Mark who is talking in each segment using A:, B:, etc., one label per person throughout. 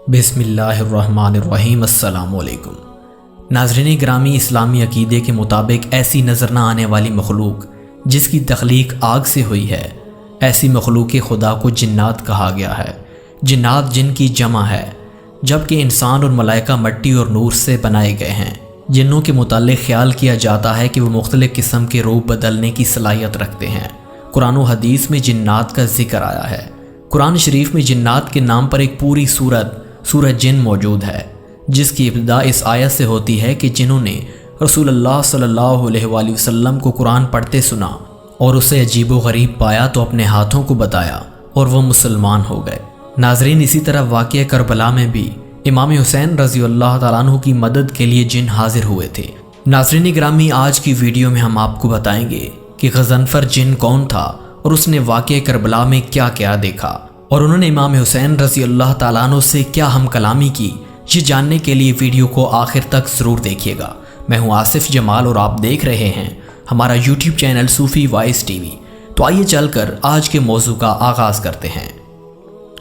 A: بسم اللہ الرحمن الرحیم۔ السلام علیکم ناظرین گرامی، اسلامی عقیدے کے مطابق ایسی نظر نہ آنے والی مخلوق جس کی تخلیق آگ سے ہوئی ہے، ایسی مخلوق خدا کو جنات کہا گیا ہے۔ جنات جن کی جمع ہے، جبکہ انسان اور ملائکہ مٹی اور نور سے بنائے گئے ہیں۔ جنوں کے متعلق خیال کیا جاتا ہے کہ وہ مختلف قسم کے روپ بدلنے کی صلاحیت رکھتے ہیں۔ قرآن و حدیث میں جنات کا ذکر آیا ہے۔ قرآن شریف میں جنات کے نام پر ایک پوری سورہ جن موجود ہے، جس کی ابتدا اس آیت سے ہوتی ہے کہ جنہوں نے رسول اللہ صلی اللہ علیہ وآلہ وسلم کو قرآن پڑھتے سنا اور اسے عجیب و غریب پایا تو اپنے ہاتھوں کو بتایا اور وہ مسلمان ہو گئے۔ ناظرین، اسی طرح واقعہ کربلا میں بھی امام حسین رضی اللہ تعالیٰ عنہ کی مدد کے لیے جن حاضر ہوئے تھے۔ ناظرین گرامی، آج کی ویڈیو میں ہم آپ کو بتائیں گے کہ غضنفر جن کون تھا اور اس نے واقعہ کربلا میں کیا کیا دیکھا، اور انہوں نے امام حسین رضی اللہ تعالیٰ عنہ سے کیا ہم کلامی کی۔ یہ جاننے کے لیے ویڈیو کو آخر تک ضرور دیکھیے گا۔ میں ہوں آصف جمال اور آپ دیکھ رہے ہیں ہمارا یوٹیوب چینل صوفی وائس ٹی وی۔ تو آئیے چل کر آج کے موضوع کا آغاز کرتے ہیں۔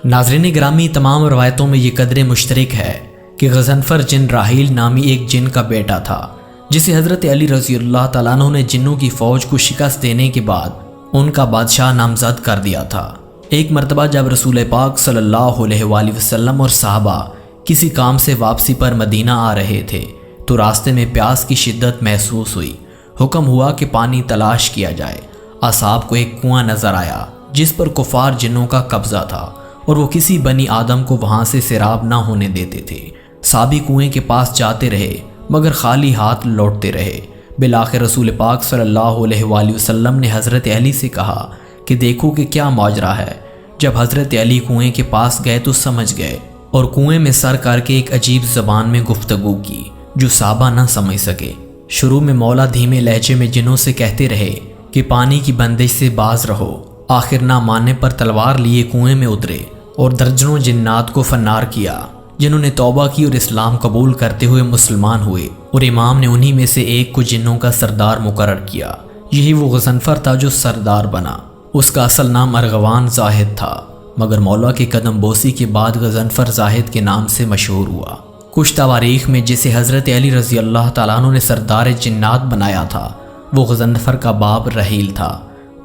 A: ناظرین گرامی، تمام روایتوں میں یہ قدر مشترک ہے کہ غضنفر جن راحیل نامی ایک جن کا بیٹا تھا، جسے حضرت علی رضی اللہ تعالیٰ عنہ نے جنوں کی فوج کو شکست دینے کے بعد ان کا بادشاہ نامزد کر دیا تھا۔ ایک مرتبہ جب رسول پاک صلی اللہ علیہ وآلہ وسلم اور صحابہ کسی کام سے واپسی پر مدینہ آ رہے تھے تو راستے میں پیاس کی شدت محسوس ہوئی۔ حکم ہوا کہ پانی تلاش کیا جائے۔ اصحاب کو ایک کنواں نظر آیا جس پر کفار جنوں کا قبضہ تھا اور وہ کسی بنی آدم کو وہاں سے سیراب نہ ہونے دیتے تھے۔ صحابی کنویں کے پاس جاتے رہے مگر خالی ہاتھ لوٹتے رہے۔ بالآخر رسول پاک صلی اللہ علیہ وآلہ وسلم نے حضرت علی سے کہا کہ دیکھو کہ کیا ماجرا ہے۔ جب حضرت علی کنویں کے پاس گئے تو سمجھ گئے اور کنویں میں سر کر کے ایک عجیب زبان میں گفتگو کی جو صحابہ نہ سمجھ سکے۔ شروع میں مولا دھیمے لہجے میں جنوں سے کہتے رہے کہ پانی کی بندش سے باز رہو۔ آخر نہ ماننے پر تلوار لیے کنویں میں اترے اور درجنوں جنات کو فنار کیا، جنہوں نے توبہ کی اور اسلام قبول کرتے ہوئے مسلمان ہوئے، اور امام نے انہی میں سے ایک کو جنوں کا سردار مقرر کیا۔ یہی وہ غضنفر تھا جو سردار بنا۔ اس کا اصل نام ارغوان زاہد تھا، مگر مولا کی قدم بوسی کے بعد غضنفر زاہد کے نام سے مشہور ہوا۔ کچھ تواریخ میں جسے حضرت علی رضی اللہ تعالیٰ عنہ نے سردار جنات بنایا تھا، وہ غضنفر کا باپ رحیل تھا۔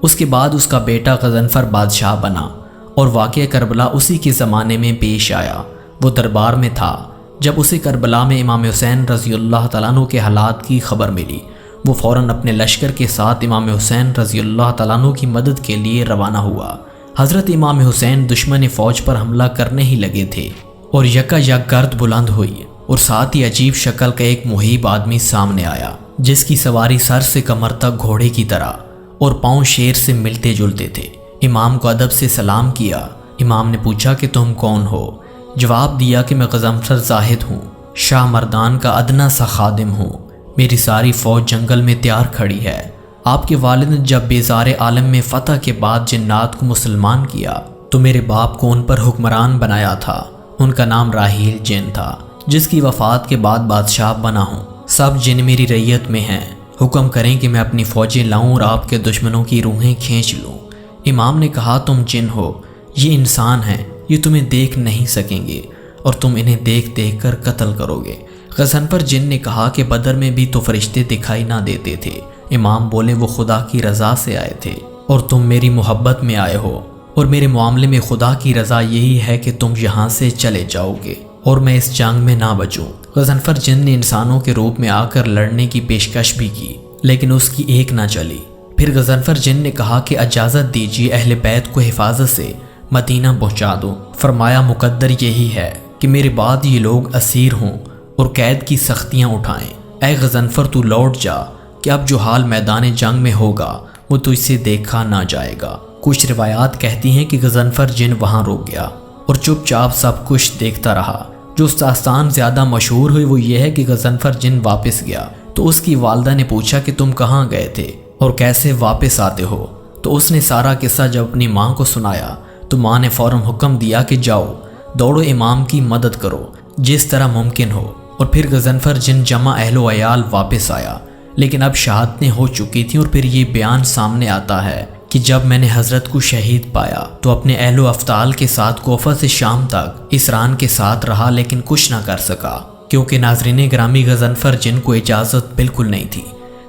A: اس کے بعد اس کا بیٹا غضنفر بادشاہ بنا، اور واقعہ کربلا اسی کے زمانے میں پیش آیا۔ وہ دربار میں تھا جب اسے کربلا میں امام حسین رضی اللہ تعالیٰ عنہ کے حالات کی خبر ملی۔ وہ فوراً اپنے لشکر کے ساتھ امام حسین رضی اللہ تعالیٰ عنہ کی مدد کے لیے روانہ ہوا۔ حضرت امام حسین دشمن فوج پر حملہ کرنے ہی لگے تھے اور یکا یک گرد بلند ہوئی، اور ساتھ ہی عجیب شکل کا ایک مہیب آدمی سامنے آیا جس کی سواری سر سے کمر تک گھوڑے کی طرح اور پاؤں شیر سے ملتے جلتے تھے۔ امام کو ادب سے سلام کیا۔ امام نے پوچھا کہ تم کون ہو؟ جواب دیا کہ میں غضنفر زاہد ہوں، شاہ مردان کا ادنا سا خادم ہوں۔ میری ساری فوج جنگل میں تیار کھڑی ہے۔ آپ کے والد نے جب بیزار عالم میں فتح کے بعد جنات کو مسلمان کیا تو میرے باپ کو ان پر حکمران بنایا تھا۔ ان کا نام راحیل جن تھا، جس کی وفات کے بعد بادشاہ بنا ہوں۔ سب جن میری رعیت میں ہیں، حکم کریں کہ میں اپنی فوجیں لاؤں اور آپ کے دشمنوں کی روحیں کھینچ لوں۔ امام نے کہا تم جن ہو، یہ انسان ہیں، یہ تمہیں دیکھ نہیں سکیں گے اور تم انہیں دیکھ دیکھ کر قتل کرو گے۔ غضنفر جن نے کہا کہ بدر میں بھی تو فرشتے دکھائی نہ دیتے تھے۔ امام بولے وہ خدا کی رضا سے آئے تھے اور تم میری محبت میں آئے ہو، اور میرے معاملے میں خدا کی رضا یہی ہے کہ تم یہاں سے چلے جاؤ گے اور میں اس جنگ میں نہ بچوں۔ غضنفر جن نے انسانوں کے روپ میں آ کر لڑنے کی پیشکش بھی کی، لیکن اس کی ایک نہ چلی۔ پھر غضنفر جن نے کہا کہ اجازت دیجیے اہل بیت کو حفاظت سے مدینہ پہنچا دو۔ فرمایا مقدر یہی ہے کہ میرے بعد یہ لوگ اسیر ہوں اور قید کی سختیاں اٹھائیں۔ اے غضنفر تو لوٹ جا کہ اب جو حال میدان جنگ میں ہوگا وہ تو اسے دیکھا نہ جائے گا۔ کچھ روایات کہتی ہیں کہ غضنفر جن وہاں رک گیا اور چپ چاپ سب کچھ دیکھتا رہا۔ جو داستان زیادہ مشہور ہوئی وہ یہ ہے کہ غضنفر جن واپس گیا تو اس کی والدہ نے پوچھا کہ تم کہاں گئے تھے اور کیسے واپس آتے ہو؟ تو اس نے سارا قصہ جب اپنی ماں کو سنایا تو ماں نے فوراً حکم دیا کہ جاؤ دوڑو، امام کی مدد کرو جس طرح ممکن ہو۔ اور پھر غضنفر جن جمع اہل و عیال واپس آیا، لیکن اب شہادتیں ہو چکی تھیں، اور پھر یہ بیان سامنے آتا ہے کہ جب میں نے حضرت کو شہید پایا تو اپنے اہل و افطال کے ساتھ کوفہ سے شام تک اسران کے ساتھ رہا، لیکن کچھ نہ کر سکا، کیونکہ ناظرین گرامی غضنفر جن کو اجازت بالکل نہیں تھی۔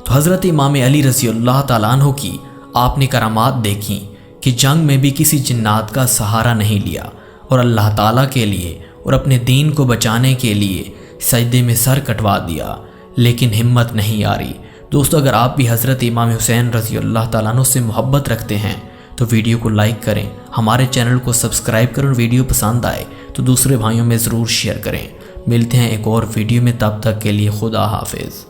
A: تو حضرت امام علی رضی اللہ تعالیٰ عنہ کی آپ نے کرامات دیکھیں کہ جنگ میں بھی کسی جنات کا سہارا نہیں لیا اور اللہ تعالیٰ کے لیے اور اپنے دین کو بچانے کے لیے سجدے میں سر کٹوا دیا، لیکن ہمت نہیں آ رہی۔ دوستو، اگر آپ بھی حضرت امام حسین رضی اللہ تعالیٰ عنہ سے محبت رکھتے ہیں تو ویڈیو کو لائک کریں، ہمارے چینل کو سبسکرائب کریں، اور ویڈیو پسند آئے تو دوسرے بھائیوں میں ضرور شیئر کریں۔ ملتے ہیں ایک اور ویڈیو میں، تب تک کے لیے خدا حافظ۔